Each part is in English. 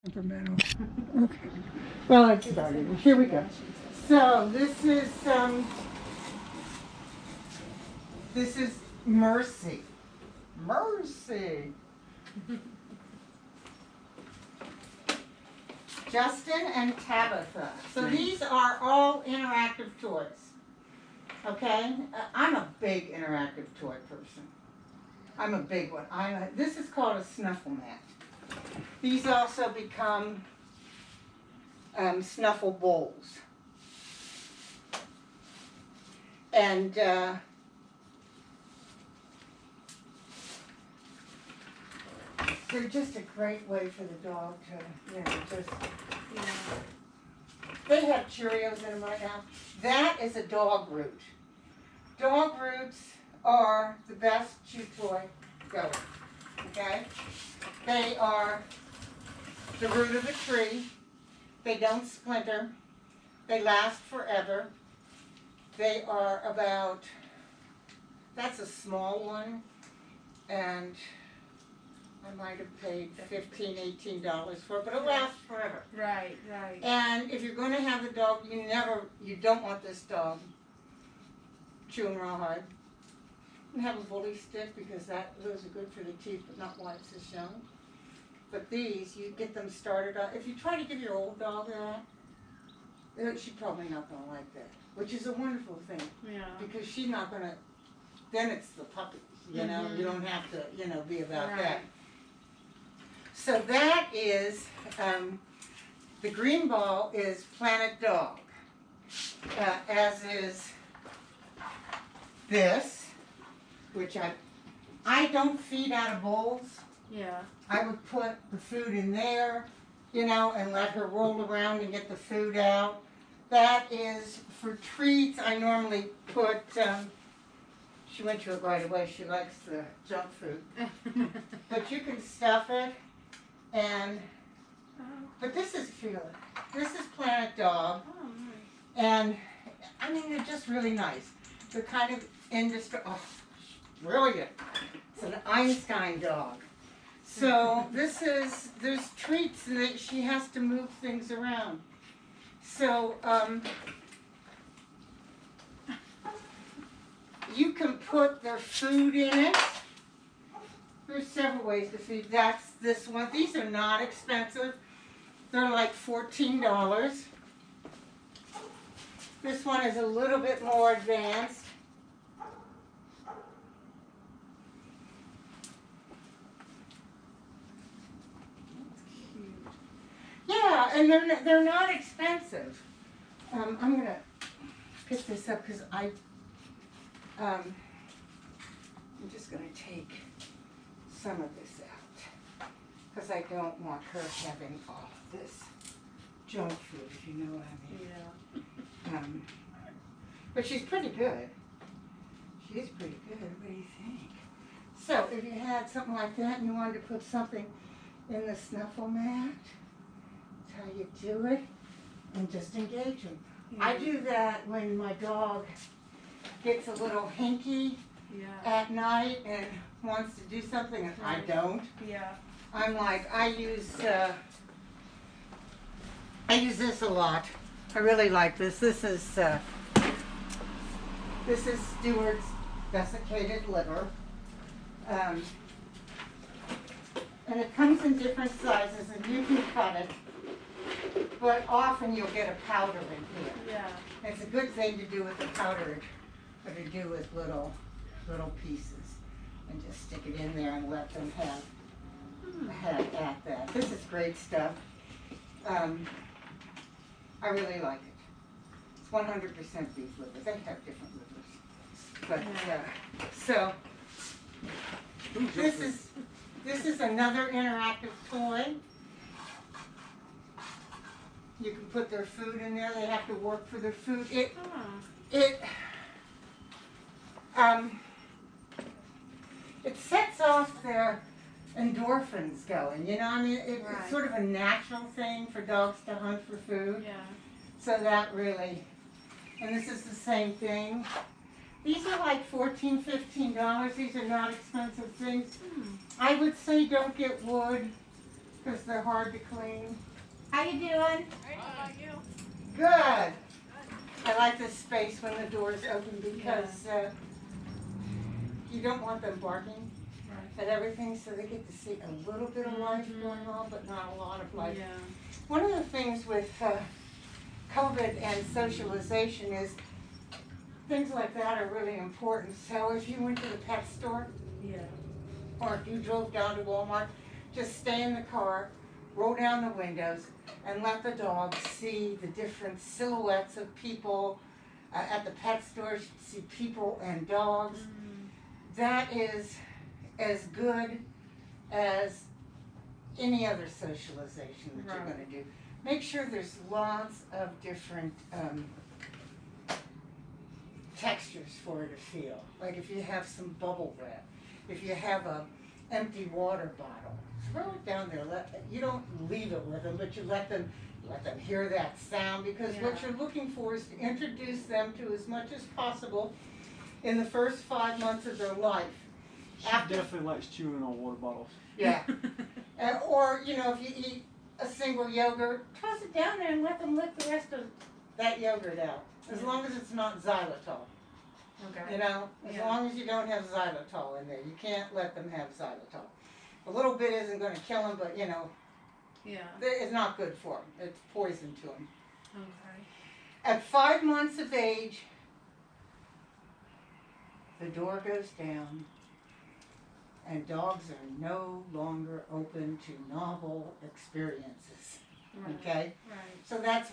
Temperamental. Okay. Well, I started. Here we go. So this is Mercy. Mercy. Justin and Tabitha. So these are all interactive toys. Okay? I'm a big interactive toy person. I'm a big one. This is called a snuffle mat. These also become snuffle bowls. And they're just a great way for the dog to, just, They have Cheerios in them right now. That is a dog root. Dog roots are the best chew toy going, okay? They are the root of a tree. They don't splinter. They last forever. They are about, that's a small one, and I might have paid $15, $18 for it, but it lasts forever. Right. And if you're going to have the dog, you don't want this dog chewing rawhide. And have a bully stick because those are good for the teeth, but not while it's as young. But these, you get them started on. If you try to give your old dog that, she's probably not going to like that, which is a wonderful thing. Yeah. Because she's not going to, then it's the puppies, you don't have to, be about that. So that is, the green ball is Planet Dog, as is this, which I don't feed out of bowls. Yeah. I would put the food in there, and let her roll around and get the food out. That is for treats. I normally put, she went to it right away. She likes the junk food. But you can stuff it, but this is Fearless. This is Planet Dog. Oh, nice. And, they're just really nice. They're kind of brilliant. It's an Einstein dog. So there's treats that she has to move things around. So you can put their food in it. There's several ways to feed. That's this one. These are not expensive. They're like $14. This one is a little bit more advanced. Yeah, and they're not expensive. I'm gonna pick this up because I'm just gonna take some of this out because I don't want her having all this junk food, if you know what I mean. Yeah. But she's pretty good. She's pretty good. What do you think? So if you had something like that and you wanted to put something in the snuffle mat, how you do it, and just engage them. Yeah. I do that when my dog gets a little hinky at night and wants to do something and I don't. Yeah. I'm like, I use this a lot. I really like this. This is Stewart's desiccated liver. And it comes in different sizes and you can cut it. But often you'll get a powder in here. Yeah. It's a good thing to do with the powder, or to do with little pieces, and just stick it in there and let them have at that. This is great stuff. I really like it. It's 100% beef liver. They have different livers, but so this is another interactive toy. You can put their food in there. They have to work for their food. It sets off their endorphins going. It's sort of a natural thing for dogs to hunt for food. Yeah. So that really, and this is the same thing. These are like $14, $15. These are not expensive things. I would say don't get wood. because they're hard to clean. How you doing? Hey, how about you? Good. I like this space when the door's open because you don't want them barking at everything, so they get to see a little bit of life going on, but not a lot of life. Yeah. One of the things with COVID and socialization is things like that are really important. So if you went to the pet store, Yeah. or if you drove down to Walmart, just stay in the car, roll down the windows, and let the dogs see the different silhouettes of people. At the pet store, you see people and dogs. That is as good as any other socialization that you're going to do. Make sure there's lots of different textures for her to feel. Like if you have some bubble wrap, if you have a empty water bottle, throw it down there. You don't leave it with them, but you let them hear that sound, because what you're looking for is to introduce them to as much as possible in the first 5 months of their life. She definitely likes chewing on water bottles. Yeah. Or, you know, if you eat a single yogurt, toss it down there and let them lick the rest of that yogurt out. As long as it's not xylitol. Okay. You know, as long as you don't have xylitol in there. You can't let them have xylitol. A little bit isn't going to kill them, but, you know, it's not good for them. It's poison to them. Okay. At 5 months of age, the door goes down, and dogs are no longer open to novel experiences. Okay? Right. So that's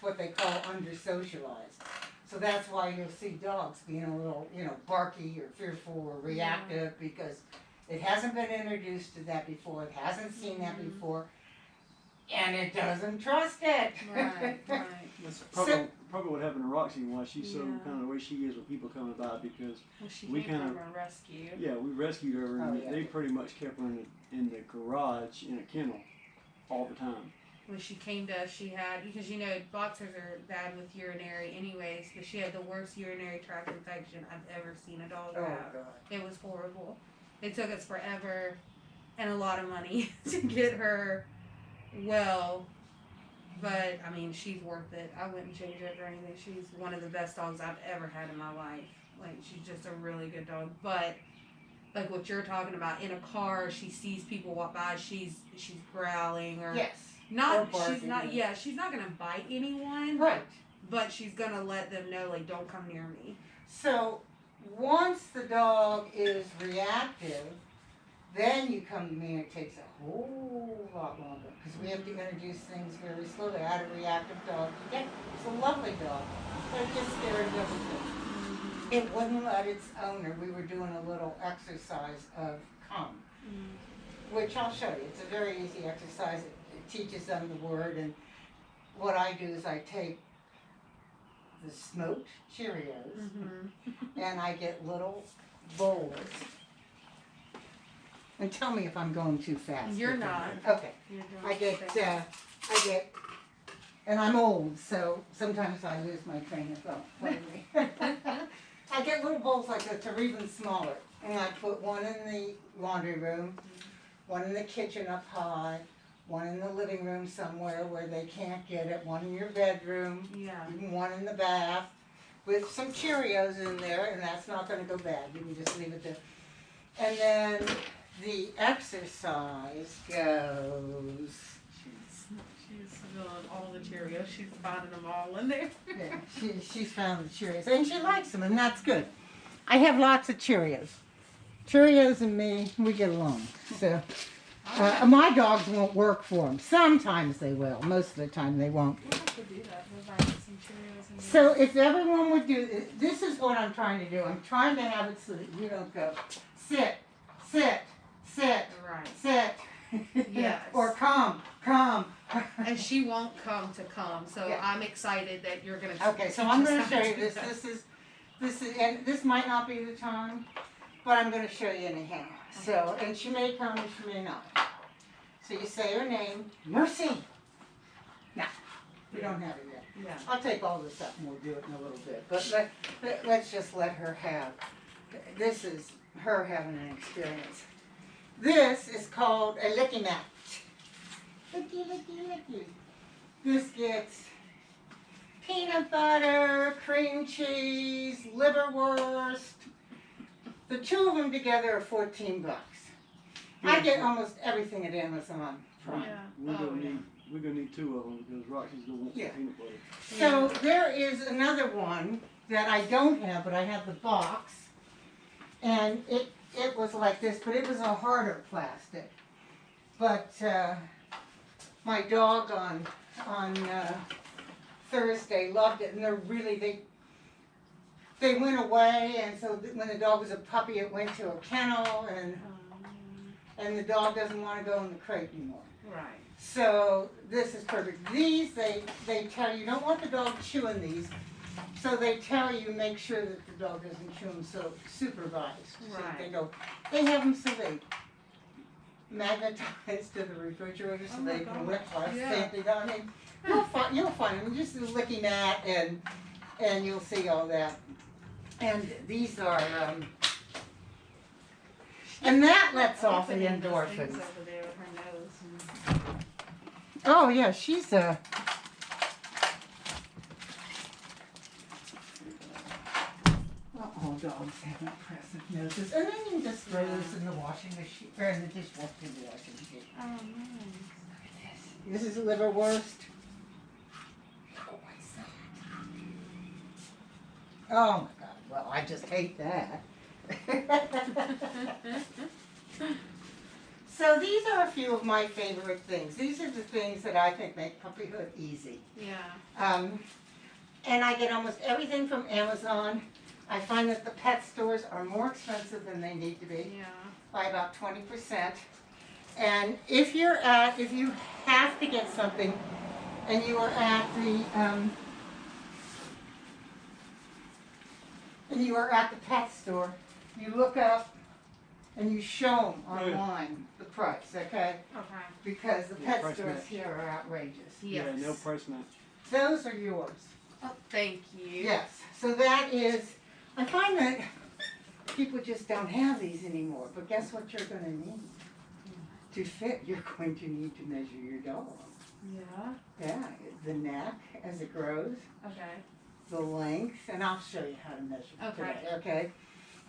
what they call under-socialized. So that's why you'll see dogs being a little, you know, barky or fearful or reactive, because it hasn't been introduced to that before, it hasn't seen that before, and it doesn't trust it. Right. That's probably what happened to Roxy and why she's so kind of the way she is with people coming by, because Well, she we came kind from of a rescue. we rescued her, and they pretty much kept her in the garage in a kennel all the time. When she came to us, she had, because you know boxers are bad with urinary anyways, but she had the worst urinary tract infection I've ever seen a dog have. God. It was horrible. It took us forever and a lot of money to get her well, but I mean, she's worth it. I wouldn't change it for anything. She's one of the best dogs I've ever had in my life. Like, she's just a really good dog. But like what you're talking about, in a car, she sees people walk by, she's growling or she's not gonna bite anyone. Right. But she's gonna let them know, like, don't come near me. So once the dog is reactive, then you come to me, and it takes a whole lot longer, because we have to introduce things very slowly. I had a reactive dog. It's a lovely dog, but it gets scared of everything. It wouldn't let its owner. We were doing a little exercise of come, which I'll show you. It's a very easy exercise. It teaches them the word, and what I do is I take the smoked Cheerios and I get little bowls. And tell me if I'm going too fast. You're not. Okay. You're I get, and I'm old, so sometimes I lose my train of thought. I get little bowls like this, or even smaller, and I put one in the laundry room, one in the kitchen up high, one in the living room somewhere where they can't get it, one in your bedroom, even one in the bath, with some Cheerios in there, and that's not going to go bad. You can just leave it there. And then the exercise goes. She's filling all the Cheerios. She's finding them all in there. Yeah, she's found the Cheerios, and she likes them, and that's good. I have lots of Cheerios. Cheerios and me, we get along. So my dogs won't work for them. Sometimes they will. Most of the time they won't. We'll have to do that. We'll buy some Cheerios and So if everyone would do this, is what I'm trying to do. I'm trying to have it so that you don't go sit, sit, sit, sit, Yes. or come. And she won't come to come, so I'm excited that you're gonna. Okay, so I'm going to show you this. This is, and this might not be the time, but I'm going to show you anyhow. So, and she may come and she may not. So you say her name, Mercy. Now, we don't have it yet. Yeah. I'll take all this up and we'll do it in a little bit. But let's just let her have. This is her having an experience. This is called a licky mat. Looky. This gets peanut butter, cream cheese, liverwurst. The two of them together are $14. I get almost everything at Amazon Prime. Yeah. We're gonna need two of them because Roxy's gonna want some peanut butter. So there is another one that I don't have, but I have the box, and it was like this, but it was a harder plastic. But my dog on Thursday loved it, and they're really they went away, and so when the dog was a puppy, it went to a kennel, and the dog doesn't want to go in the crate anymore. Right. So this is perfect. These, they tell you don't want the dog chewing these, so they tell you make sure that the dog doesn't chew them, so supervised. Right. So they have them so they magnetize to the refrigerator so they can whip something on it. You'll find them just looking at and you'll see all that. And these are and that lets off the endorphins. Over there with her nose. Oh yeah, she's a. Well, all dogs have impressive noses, and then you just throw this in the washing machine or in the dishwasher. Oh, nice. This is liverwurst. Oh, what's that? Oh my God! Well, I just hate that. So these are a few of my favorite things. These are the things that I think make puppyhood easy. Yeah. And I get almost everything from Amazon. I find that the pet stores are more expensive than they need to be, Yeah. by about 20%. And if you have to get something, and you are at the pet store, you look up and you show them online the price, okay? Okay. Because the pet price stores match. here are outrageous. Yes. Yeah, no price match. Those are yours. Oh, thank you. Yes. So that is, I find that people just don't have these anymore. But guess what you're going to need? To fit, you're going to need to measure your dog. Yeah. Yeah, the neck as it grows, Okay. the length, and I'll show you how to measure it Okay. today, okay?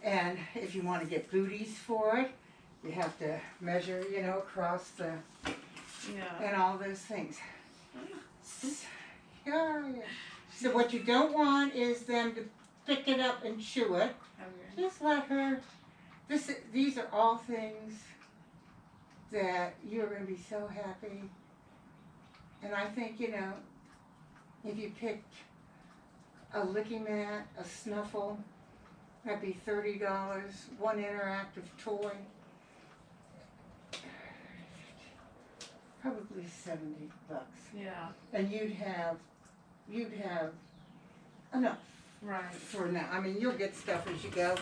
And if you want to get booties for it, you have to measure, across the, Yeah. and all those things. Yeah. So what you don't want is them to pick it up and chew it. Okay. Just let her, these are all things that you're going to be so happy. And I think, if you picked a licky mat, a snuffle, that'd be $30, one interactive toy, probably $70. Yeah. And you'd have enough Right. for now. I mean, you'll get stuff as you go.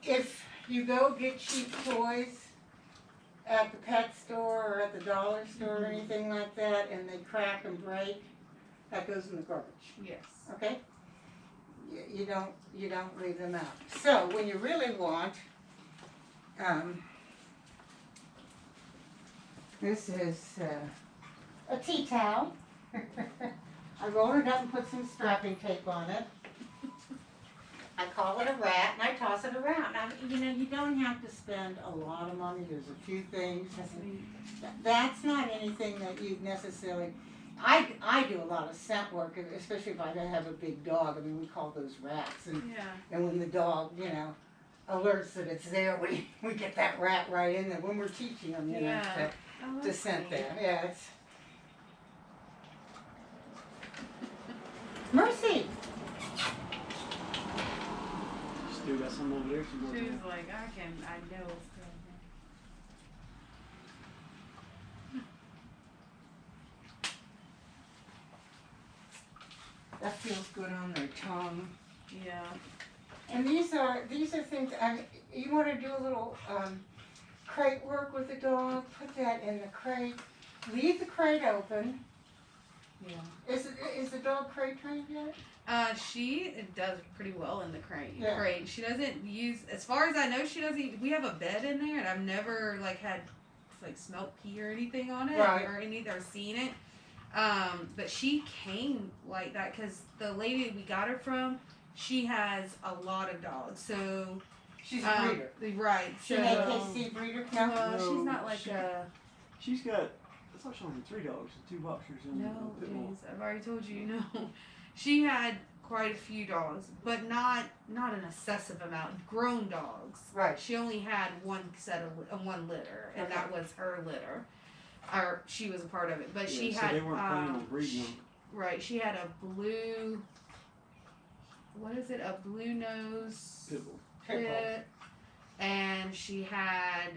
If you go get cheap toys at the pet store or at the dollar store or anything like that, and they crack and break, that goes in the garbage. Yes. Okay? You don't leave them out. So when you really want, this is a tea towel. I roll it up and put some strapping tape on it. I call it a rat, and I toss it around. Now, you don't have to spend a lot of money. There's a few things. That's not anything that you necessarily. I do a lot of scent work, especially if I have a big dog. I mean, we call those rats, and when the dog, alerts that it's there, we get that rat right in there when we're teaching them, to scent that. Yeah, it's. Mercy. Still got some over there. She was like, I know it's good. That feels good on their tongue. Yeah. And these are things. You want to do a little crate work with the dog. Put that in the crate. Leave the crate open. Yeah. Is the dog crate trained yet? She does pretty well in the crate. Yeah. She doesn't use, as far as I know, she doesn't. We have a bed in there, and I've never had like smelt pee or anything on it Right. or anything or seen it. But she came like that because the lady we got her from, she has a lot of dogs. So She's a breeder. right. She So an AKC breeder? No. no, she's No, not like she- a She's got, I thought she only had 3 dogs, 2 boxers and no. a pit bull. James, I've already told you no. She had quite a few dogs, but not an excessive amount. Grown dogs. Right. She only had one set of one litter, and that was her litter, or she was a part of it. But Yeah, she so had they weren't planning on breeding them. right. She had a blue. What is it? A blue nose Pit bull. Pit bull. pit, and she had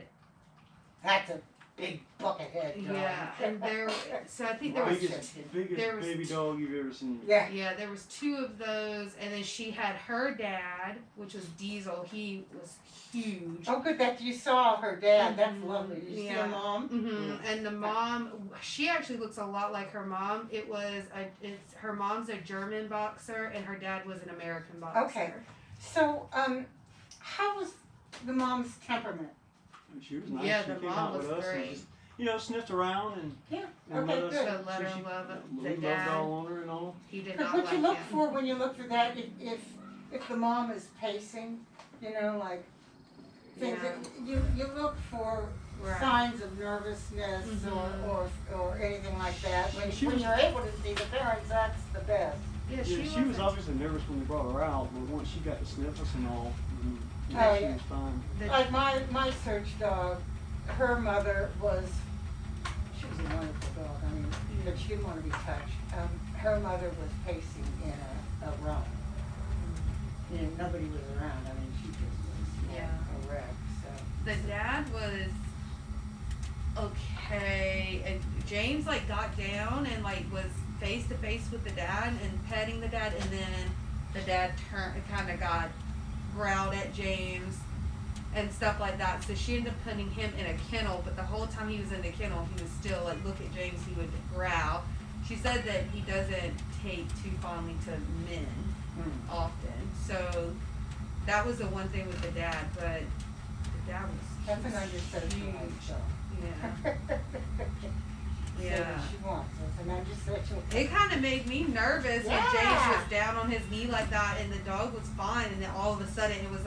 That's a big bucket head dog. yeah, and there. So I think there was Biggest there was baby dog you've ever seen. Yeah. yeah, there was 2 of those, and then she had her dad, which was Diesel. He was huge. Oh, good that you saw her dad. That's Mhm. lovely. Did you see Yeah. her mom? Mm-hmm. And the mom, she actually looks a lot like her mom. It's her mom's a German boxer, and her dad was an American boxer. Okay. So, how was the mom's temperament? And she was nice. Yeah, she the came mom out was with us great. and just, you know, sniffed around and Yeah. and Okay, let us. good. So let her she- love it. we The loved dad, all on her and all. he did But not what like you look him. for when you look for that, if the mom is pacing, you know, like things Yeah. that you look for Right. signs of nervousness Mhm. or anything like that. When, She when was- you're able to see the parents, that's the best. Yeah, Yeah, she, she was obviously nervous when we brought her out, but once she got to sniff us and all, Oh, she yeah. was fine. Like my search dog, her mother she was a wonderful dog. I mean, but she didn't want to be touched. Her mother was pacing in a room. You know, nobody was around. I mean, she just was Yeah. a wreck. So. The dad was okay, and James like got down and like was face to face with the dad and petting the dad, and then the dad kind of got growled at James and stuff like that. So she ended up putting him in a kennel, but the whole time he was in the kennel, he was still like look at James. He would growl. She said that he doesn't take too fondly to men often, so that was the one thing with the dad. But the dad was That's an huge. undersocialized dog. Yeah. Say Yeah. what she wants. That's an undersocialized. It kind of made me nervous when Yeah. James was down on his knee like that, and the dog was fine, and then all of a sudden it was like